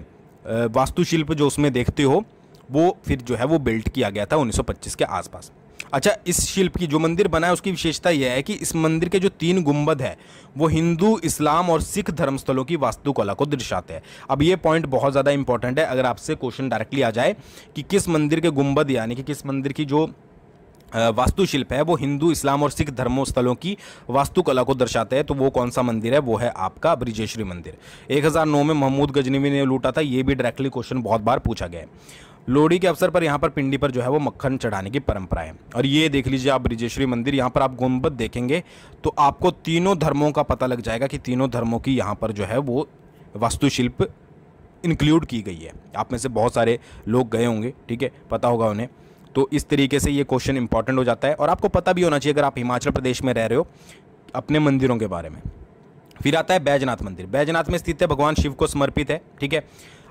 वास्तुशिल्प जो उसमें देखते हो, वो फिर जो है वो बिल्ट किया गया था 1925 के आसपास। अच्छा, इस शिल्प की जो मंदिर बना है उसकी विशेषता यह है कि इस मंदिर के जो 3 गुंबद है वो हिंदू, इस्लाम और सिख धर्मस्थलों की वास्तुकला को दर्शाते हैं। अब ये पॉइंट बहुत ज़्यादा इंपॉर्टेंट है। अगर आपसे क्वेश्चन डायरेक्टली आ जाए कि किस मंदिर के गुंबद, यानी कि किस मंदिर की जो वास्तुशिल्प है वो हिंदू, इस्लाम और सिख धर्मस्थलों की वास्तुकला को दर्शाते हैं, तो वो कौन सा मंदिर है? वो है आपका ब्रिजेश्वरी मंदिर। 1009 में महमूद गजनवी ने लूटा था, ये भी डायरेक्टली क्वेश्चन बहुत बार पूछा गया है। लोहड़ी के अवसर पर यहाँ पर पिंडी पर जो है वो मक्खन चढ़ाने की परंपरा है। और ये देख लीजिए आप ब्रिजेश्वरी मंदिर, यहाँ पर आप गुंबद देखेंगे तो आपको तीनों धर्मों का पता लग जाएगा कि तीनों धर्मों की यहाँ पर जो है वो वास्तुशिल्प इंक्लूड की गई है। आप में से बहुत सारे लोग गए होंगे, ठीक है, पता होगा उन्हें। तो इस तरीके से ये क्वेश्चन इंपॉर्टेंट हो जाता है, और आपको पता भी होना चाहिए अगर आप हिमाचल प्रदेश में रह रहे हो अपने मंदिरों के बारे में। फिर आता है बैजनाथ मंदिर। बैजनाथ में स्थित है, भगवान शिव को समर्पित है। ठीक है,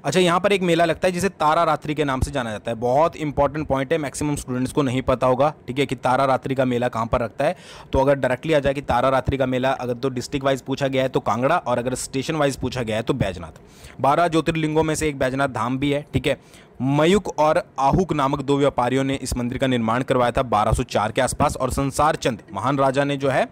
अच्छा, यहाँ पर एक मेला लगता है जिसे तारा रात्रि के नाम से जाना जाता है। बहुत इंपॉर्टेंट पॉइंट है, मैक्सिमम स्टूडेंट्स को नहीं पता होगा, ठीक है, कि तारा रात्रि का मेला कहाँ पर रखता है। तो अगर डायरेक्टली आ जाए कि तारा रात्रि का मेला अगर तो डिस्ट्रिक्ट वाइज पूछा गया है तो कांगड़ा, और अगर स्टेशन वाइज पूछा गया है तो बैजनाथ। 12 ज्योतिर्लिंगों में से एक बैजनाथ धाम भी है। ठीक है, मयूक और आहुक नामक 2 व्यापारियों ने इस मंदिर का निर्माण करवाया था 1204 के आसपास, और संसार चंद महान राजा ने जो है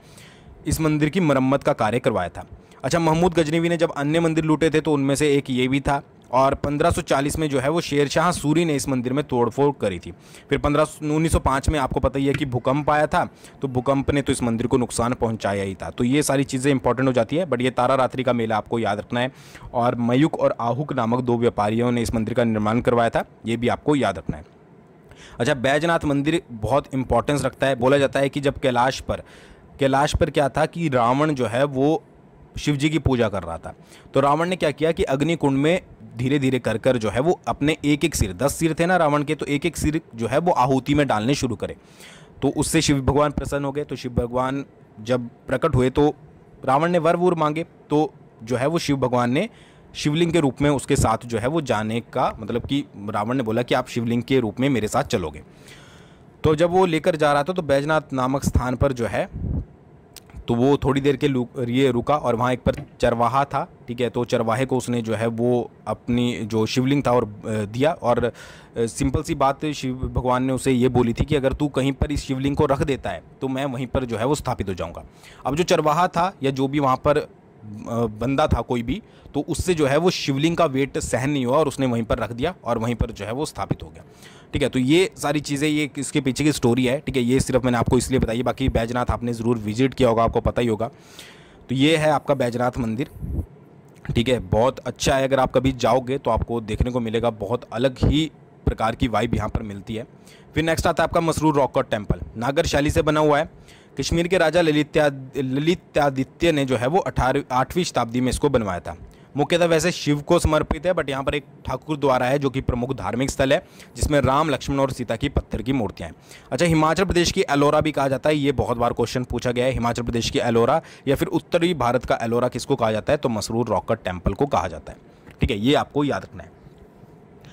इस मंदिर की मरम्मत का कार्य करवाया था। अच्छा, महमूद गजनवी ने जब अन्य मंदिर लूटे थे तो उनमें से एक ये भी था, और 1540 में जो है वो शेरशाह सूरी ने इस मंदिर में तोड़फोड़ करी थी। फिर 1905 में आपको पता ही है कि भूकंप आया था, तो भूकंप ने तो इस मंदिर को नुकसान पहुंचाया ही था। तो ये सारी चीज़ें इंपॉर्टेंट हो जाती है, बट ये तारा रात्रि का मेला आपको याद रखना है, और मयूक और आहुक नामक 2 व्यापारियों ने इस मंदिर का निर्माण करवाया था, ये भी आपको याद रखना है। अच्छा, बैजनाथ मंदिर बहुत इंपॉर्टेंस रखता है। बोला जाता है कि जब कैलाश पर क्या था कि रावण जो है वो शिव जी की पूजा कर रहा था, तो रावण ने क्या किया कि अग्निकुंड में धीरे धीरे कर कर जो है वो अपने एक एक सिर, 10 सिर थे ना रावण के, तो एक एक सिर जो है वो आहुति में डालने शुरू करे। तो उससे शिव भगवान प्रसन्न हो गए। तो शिव भगवान जब प्रकट हुए तो रावण ने वर मांगे, तो जो है वो शिव भगवान ने शिवलिंग के रूप में उसके साथ जो है वो जाने का, मतलब कि रावण ने बोला कि आप शिवलिंग के रूप में मेरे साथ चलोगे। तो जब वो लेकर जा रहा था तो बैजनाथ नामक स्थान पर जो है तो वो थोड़ी देर के लिए रुका और वहाँ एक पर चरवाहा था, ठीक है। तो चरवाहे को उसने जो है वो अपनी जो शिवलिंग था और दिया, और सिंपल सी बात शिव भगवान ने उसे ये बोली थी कि अगर तू कहीं पर इस शिवलिंग को रख देता है तो मैं वहीं पर जो है वो स्थापित हो जाऊँगा। अब जो चरवाहा था या जो भी वहाँ पर बंदा था कोई भी, तो उससे जो है वो शिवलिंग का वेट सहन नहीं हुआ और उसने वहीं पर रख दिया और वहीं पर जो है वो स्थापित हो गया, ठीक है। तो ये सारी चीज़ें, ये इसके पीछे की स्टोरी है, ठीक है। ये सिर्फ मैंने आपको इसलिए बताई, बाकी बैजनाथ आपने ज़रूर विजिट किया होगा, आपको पता ही होगा। तो ये है आपका बैजनाथ मंदिर, ठीक है। बहुत अच्छा है, अगर आप कभी जाओगे तो आपको देखने को मिलेगा, बहुत अलग ही प्रकार की वाइब यहाँ पर मिलती है। फिर नेक्स्ट आता है आपका मसरूर रॉक कट टेम्पल, नागर शैली से बना हुआ है। कश्मीर के राजा ललित्यादित्य ने जो है वो 8वीं शताब्दी में इसको बनवाया था। मुख्यतः वैसे शिव को समर्पित है, बट यहाँ पर एक ठाकुर द्वारा है जो कि प्रमुख धार्मिक स्थल है, जिसमें राम, लक्ष्मण और सीता की पत्थर की मूर्तियाँ हैं। अच्छा, हिमाचल प्रदेश की एलोरा भी कहा जाता है, ये बहुत बार क्वेश्चन पूछा गया है। हिमाचल प्रदेश की एलोरा या फिर उत्तरी भारत का एलोरा किसको कहा जाता है, तो मसरूर रॉक कट टेम्पल को कहा जाता है, ठीक है। ये आपको याद रखना है।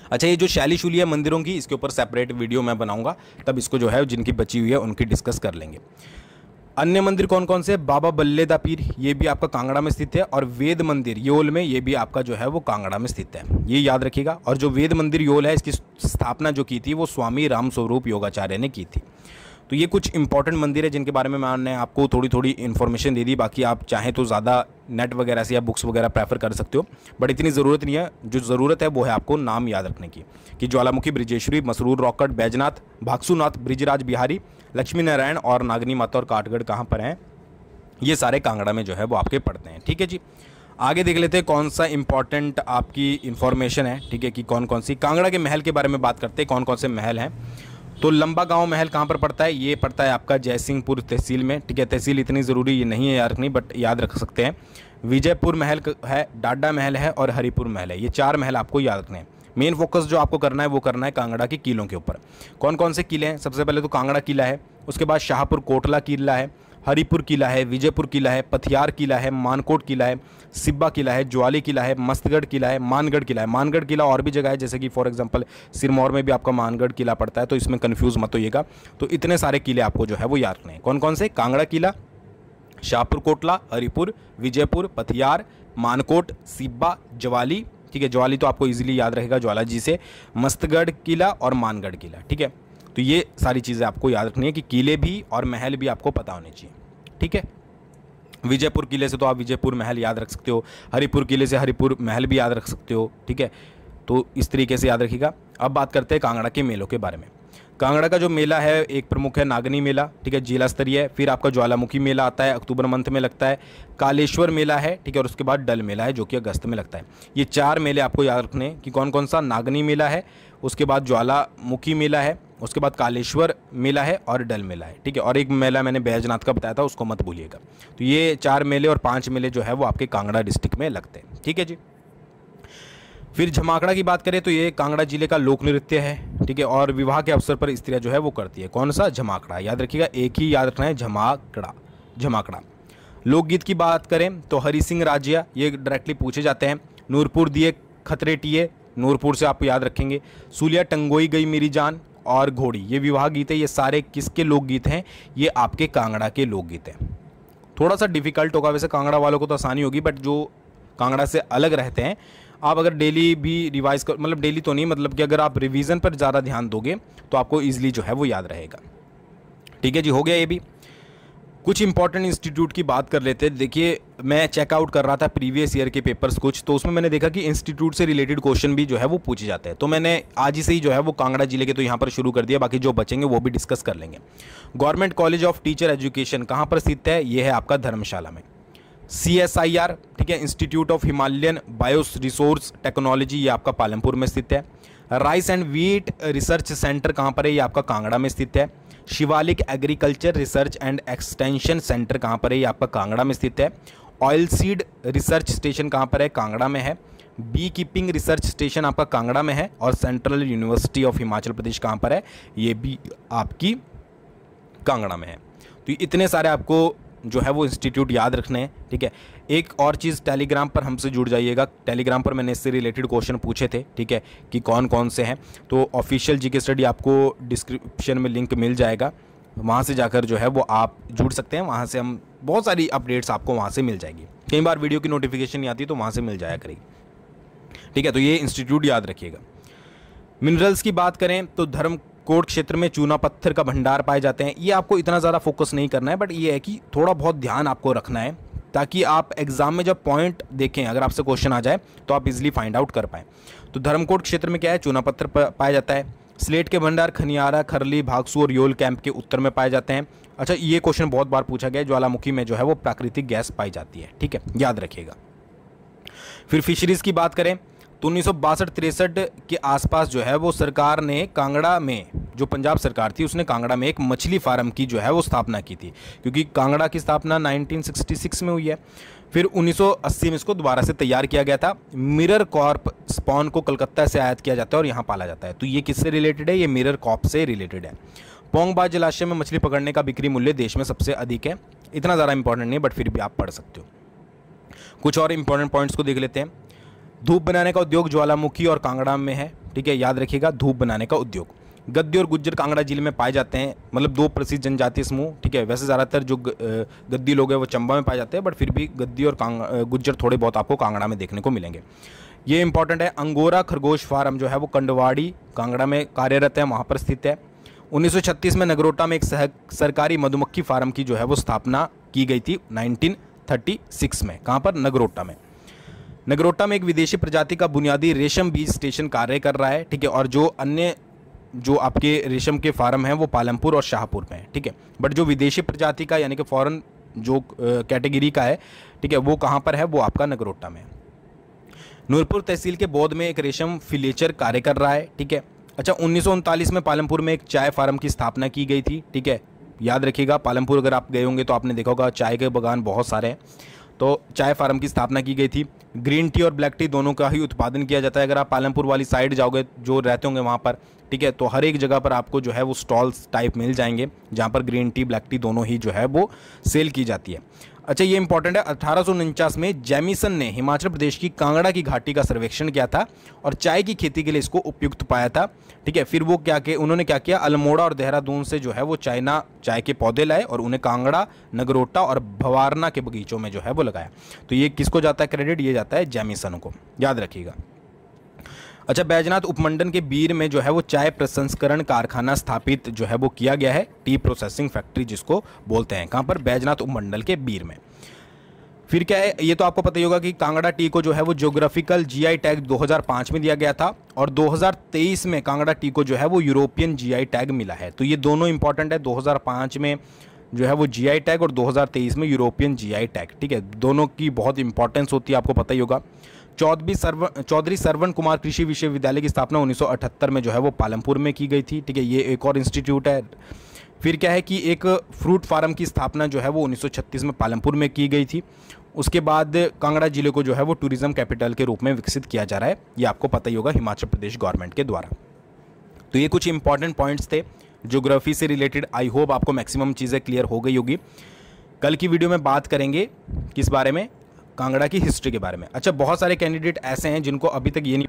अच्छा, ये जो शैली शूली है मंदिरों की, इसके ऊपर सेपरेट वीडियो मैं बनाऊंगा, तब इसको जो है जिनकी बची हुई है उनकी डिस्कस कर लेंगे। अन्य मंदिर कौन कौन से, बाबा बल्ले दा पीर, ये भी आपका कांगड़ा में स्थित है, और वेद मंदिर योल में, ये भी आपका जो है वो कांगड़ा में स्थित है, ये याद रखिएगा। और जो वेद मंदिर योल है, इसकी स्थापना जो की थी वो स्वामी राम स्वरूप योगाचार्य ने की थी। तो ये कुछ इंपॉर्टेंट मंदिर है जिनके बारे में मैंने आपको थोड़ी थोड़ी इन्फॉर्मेशन दे दी। बाकी आप चाहें तो ज़्यादा नेट वगैरह से या बुक्स वगैरह प्रेफर कर सकते हो, बट इतनी ज़रूरत नहीं है। जो ज़रूरत है वो है आपको नाम याद रखने की, कि ज्वालामुखी, ब्रिजेश्वरी, मसरूर रॉक कट, बैजनाथ, भागसूनाथ, ब्रिजराज बिहारी, लक्ष्मी नारायण और नागनी माता और काठगढ़ कहाँ पर हैं, ये सारे कांगड़ा में जो है वो आपके पड़ते हैं, ठीक है जी। आगे देख लेते हैं कौन सा इंपॉर्टेंट आपकी इन्फॉर्मेशन है, ठीक है, कि कौन कौन सी कांगड़ा के महल के बारे में बात करते हैं, कौन कौन से महल हैं। तो लंबा गांव महल कहाँ पर पड़ता है, ये पड़ता है आपका जयसिंहपुर तहसील में, ठीक है। तहसील इतनी ज़रूरी ये नहीं है याद रखनी, बट याद रख सकते हैं। विजयपुर महल है, डाडा महल है और हरिपुर महल है, ये 4 महल आपको याद रखने हैं। मेन फोकस जो आपको करना है वो करना है कांगड़ा के किलों के ऊपर। कौन कौन से किले हैं, सबसे पहले तो कांगड़ा किला है, उसके बाद शाहपुर कोटला किला है, हरिपुर किला है, विजयपुर किला है, पथियार किला है, मानकोट किला है, सिब्बा किला है, ज्वाली किला है, मस्तगढ़ किला है, मानगढ़ किला है। मानगढ़ किला और भी जगह है, जैसे कि फॉर एग्जांपल सिरमौर में भी आपका मानगढ़ किला पड़ता है, तो इसमें कंफ्यूज मत होइएगा। तो इतने सारे किले आपको जो है वो याद रखने हैं। कौन कौन से, कांगड़ा किला, शाहपुर कोटला, हरिपुर, विजयपुर, पथियार, मानकोट, सिब्बा, ज्वाली, ठीक है। ज्वाली तो आपको इजीली याद रहेगा ज्वाला जी से, मस्तगढ़ किला और मानगढ़ किला, ठीक है। तो ये सारी चीज़ें आपको याद रखनी है कि किले भी और महल भी आपको पता होने चाहिए, ठीक है। विजयपुर किले से तो आप विजयपुर महल याद रख सकते हो, हरिपुर किले से हरिपुर महल भी याद रख सकते हो, ठीक है। तो इस तरीके से याद रखिएगा। अब बात करते हैं कांगड़ा के मेलों के बारे में। कांगड़ा का जो मेला है एक प्रमुख है नागनी मेला, ठीक है, जिला स्तरीय। फिर आपका ज्वालामुखी मेला आता है, अक्टूबर मंथ में लगता है। कालेश्वर मेला है, ठीक है, और उसके बाद डल मेला है जो कि अगस्त में लगता है। ये 4 मेले आपको याद रखने हैं कि कौन कौन सा, नागनी मेला है, उसके बाद ज्वालामुखी मेला है, उसके बाद कालेश्वर मेला है और डल मेला है, ठीक है। और एक मेला मैंने बैजनाथ का बताया था, उसको मत भूलिएगा। तो ये 4 मेले और 5 मेले जो है वो आपके कांगड़ा डिस्ट्रिक्ट में लगते हैं, ठीक है जी। फिर झमाकड़ा की बात करें तो ये कांगड़ा जिले का लोक नृत्य है, ठीक है, और विवाह के अवसर पर स्त्रियां जो है वो करती है। कौन सा, झमाकड़ा, याद रखिएगा, एक ही याद रखना है, झमाकड़ा। लोकगीत की बात करें तो हरि सिंह राजिया, ये डायरेक्टली पूछे जाते हैं। नूरपुर दिए खतरे टिए, नूरपुर से आप याद रखेंगे। सूलिया टंगोई गई मेरी जान और घोड़ी, ये विवाह गीत है। ये सारे किसके लोकगीत हैं, ये आपके कांगड़ा के लोकगीत हैं। थोड़ा सा डिफिकल्ट होगा, वैसे कांगड़ा वालों को तो आसानी होगी, बट जो कांगड़ा से अलग रहते हैं, आप अगर डेली भी रिवाइज कर, मतलब डेली तो नहीं, मतलब कि अगर आप रिवीजन पर ज़्यादा ध्यान दोगे तो आपको ईजिली जो है वो याद रहेगा, ठीक है जी। हो गया ये भी। कुछ इंपॉर्टेंट इंस्टीट्यूट की बात कर लेते हैं। देखिए, मैं चेकआउट कर रहा था प्रीवियस ईयर के पेपर्स कुछ, तो उसमें मैंने देखा कि इंस्टीट्यूट से रिलेटेड क्वेश्चन भी जो है वो पूछे जाते हैं। तो मैंने आज ही से ही जो है वो कांगड़ा जिले के तो यहाँ पर शुरू कर दिया, बाकी जो बचेंगे वो भी डिस्कस कर लेंगे। Government college of teacher education कहाँ पर स्थित है, ये है आपका धर्मशाला में। CSIR, ठीक है, institute of Himalayan bio resource technology, ये आपका पालमपुर में स्थित है। Rice and wheat research centre कहाँ पर है? ये आपका कांगड़ा में स्थित है। Shivalik agriculture research and extension centre कहाँ पर है? ये आपका कांगड़ा में स्थित है। ऑयल सीड रिसर्च स्टेशन कहाँ पर है? कांगड़ा में है। बी कीपिंग रिसर्च स्टेशन आपका कांगड़ा में है। और central university of Himachal Pradesh कहाँ पर है? ये भी आपकी कांगड़ा में है। तो इतने सारे आपको जो है वो इंस्टीट्यूट याद रखने हैं, ठीक है। एक और चीज़, टेलीग्राम पर हमसे जुड़ जाइएगा। टेलीग्राम पर मैंने इससे रिलेटेड क्वेश्चन पूछे थे, ठीक है, कि कौन कौन से हैं। तो ऑफिशियल जीके स्टडी आपको डिस्क्रिप्शन में लिंक मिल जाएगा, वहाँ से जाकर जो है वो आप जुड़ सकते हैं। वहाँ से हम बहुत सारी अपडेट्स आपको वहाँ से मिल जाएगी। कई बार वीडियो की नोटिफिकेशन नहीं आती तो वहाँ से मिल जाया करेगी, ठीक है। तो ये इंस्टीट्यूट याद रखिएगा। मिनरल्स की बात करें तो धर्मकोट क्षेत्र में चूना पत्थर का भंडार पाए जाते हैं। ये आपको इतना ज़्यादा फोकस नहीं करना है, बट ये है कि थोड़ा बहुत ध्यान आपको रखना है, ताकि आप एग्जाम में जब पॉइंट देखें, अगर आपसे क्वेश्चन आ जाए तो आप इजीली फाइंड आउट कर पाएँ। तो धर्मकोट क्षेत्र में क्या है? चूना पत्थर पाया जाता है। स्लेट के भंडार खनियारा, खरली, भागसू और योल कैंप के उत्तर में पाए जाते हैं। अच्छा, ये क्वेश्चन बहुत बार पूछा गया है। ज्वालामुखी में जो है वो प्राकृतिक गैस पाई जाती है, ठीक है, याद रखिएगा। फिर फिशरीज़ की बात करें तो 1962-63 के आसपास जो है वो सरकार ने कांगड़ा में, जो पंजाब सरकार थी उसने कांगड़ा में एक मछली फार्म की जो है वो स्थापना की थी, क्योंकि कांगड़ा की स्थापना 1966 में हुई है। फिर 1980 में इसको दोबारा से तैयार किया गया था। मिरर कॉर्प स्पॉन को कलकत्ता से आयात किया जाता है और यहाँ पाला जाता है। तो ये किससे रिलेटेड है? ये मिरर कॉर्प से रिलेटेड है। पोंगबा जलाशय में मछली पकड़ने का बिक्री मूल्य देश में सबसे अधिक है। इतना ज़्यादा इंपॉर्टेंट नहीं है, बट फिर भी आप पढ़ सकते हो। कुछ और इंपॉर्टेंट पॉइंट्स को देख लेते हैं। धूप बनाने का उद्योग ज्वालामुखी और कांगड़ा में है, ठीक है, याद रखिएगा, धूप बनाने का उद्योग। गद्दी और गुज्जर कांगड़ा जिले में पाए जाते हैं, मतलब दो प्रसिद्ध जनजातीय समूह, ठीक है। वैसे ज़्यादातर जो गद्दी लोग हैं वो चंबा में पाए जाते हैं, बट फिर भी गद्दी और गुज्जर थोड़े बहुत आपको कांगड़ा में देखने को मिलेंगे। ये इंपॉर्टेंट है। अंगोरा खरगोश फार्म जो है वो कंडवाड़ी कांगड़ा में कार्यरत है, वहाँ पर स्थित है। 1936 में नगरोटा में एक सरकारी मधुमक्खी फार्म की जो है वो स्थापना की गई थी 1936 में। कहाँ पर? नगरोटा में। नगरोटा में एक विदेशी प्रजाति का बुनियादी रेशम बीज स्टेशन कार्य कर रहा है, ठीक है। और जो अन्य जो आपके रेशम के फार्म हैं वो पालमपुर और शाहपुर में है, ठीक है। बट जो विदेशी प्रजाति का यानी कि फॉरेन जो कैटेगरी का है, ठीक है, वो कहाँ पर है? वो आपका नगरोटा में है। नूरपुर तहसील के बौद्ध में एक रेशम फिलेचर कार्य कर रहा है, ठीक है। अच्छा, 1939 में पालमपुर में एक चाय फार्म की स्थापना की गई थी, ठीक है, याद रखिएगा। पालमपुर अगर आप गए होंगे तो आपने देखा होगा चाय के बागान बहुत सारे हैं, तो चाय फार्म की स्थापना की गई थी। ग्रीन टी और ब्लैक टी दोनों का ही उत्पादन किया जाता है। अगर आप पालमपुर वाली साइड जाओगे, जो रहते होंगे वहाँ पर, ठीक है, तो हर एक जगह पर आपको जो है वो स्टॉल्स टाइप मिल जाएंगे जहाँ पर ग्रीन टी ब्लैक टी दोनों ही जो है वो सेल की जाती है। अच्छा, ये इंपॉर्टेंट है। 1849 में जेमिसन ने हिमाचल प्रदेश की कांगड़ा की घाटी का सर्वेक्षण किया था और चाय की खेती के लिए इसको उपयुक्त पाया था, ठीक है। फिर वो उन्होंने क्या किया? अल्मोड़ा और देहरादून से जो है वो चाय के पौधे लाए और उन्हें कांगड़ा, नगरोटा और भवारना के बगीचों में जो है वो लगाया। तो ये किसको जाता है क्रेडिट? ये जाता है जेमिसन को, याद रखिएगा। अच्छा, बैजनाथ उपमंडल के बीर में जो है वो चाय प्रसंस्करण कारखाना स्थापित जो है वो किया गया है, टी प्रोसेसिंग फैक्ट्री जिसको बोलते हैं। कहाँ पर? बैजनाथ उपमंडल के बीर में। फिर क्या है, ये तो आपको पता ही होगा कि कांगड़ा टी को जो है वो ज्योग्राफिकल जीआई टैग 2005 में दिया गया था और 2023 में कांगड़ा टी को जो है वो यूरोपियन जीआई टैग मिला है। तो ये दोनों इंपॉर्टेंट है, 2005 में जो है वो जीआई टैग और 2023 में यूरोपियन जीआई टैग, ठीक है। दोनों की बहुत इंपॉर्टेंस होती है, आपको पता ही होगा। चौधरी सरवण कुमार कृषि विश्वविद्यालय की स्थापना 1978 में जो है वो पालमपुर में की गई थी, ठीक है, ये एक और इंस्टीट्यूट है। फिर क्या है कि एक फ्रूट फार्म की स्थापना जो है वो 1936 में पालमपुर में की गई थी। उसके बाद कांगड़ा जिले को जो है वो टूरिज्म कैपिटल के रूप में विकसित किया जा रहा है, ये आपको पता ही होगा, हिमाचल प्रदेश गवर्नमेंट के द्वारा। तो ये कुछ इंपॉर्टेंट पॉइंट्स थे ज्योग्राफी से रिलेटेड। आई होप आपको मैक्सिमम चीज़ें क्लियर हो गई होगी। कल की वीडियो में बात करेंगे किस बारे में? कांगड़ा की हिस्ट्री के बारे में। अच्छा, बहुत सारे कैंडिडेट ऐसे हैं जिनको अभी तक ये नहीं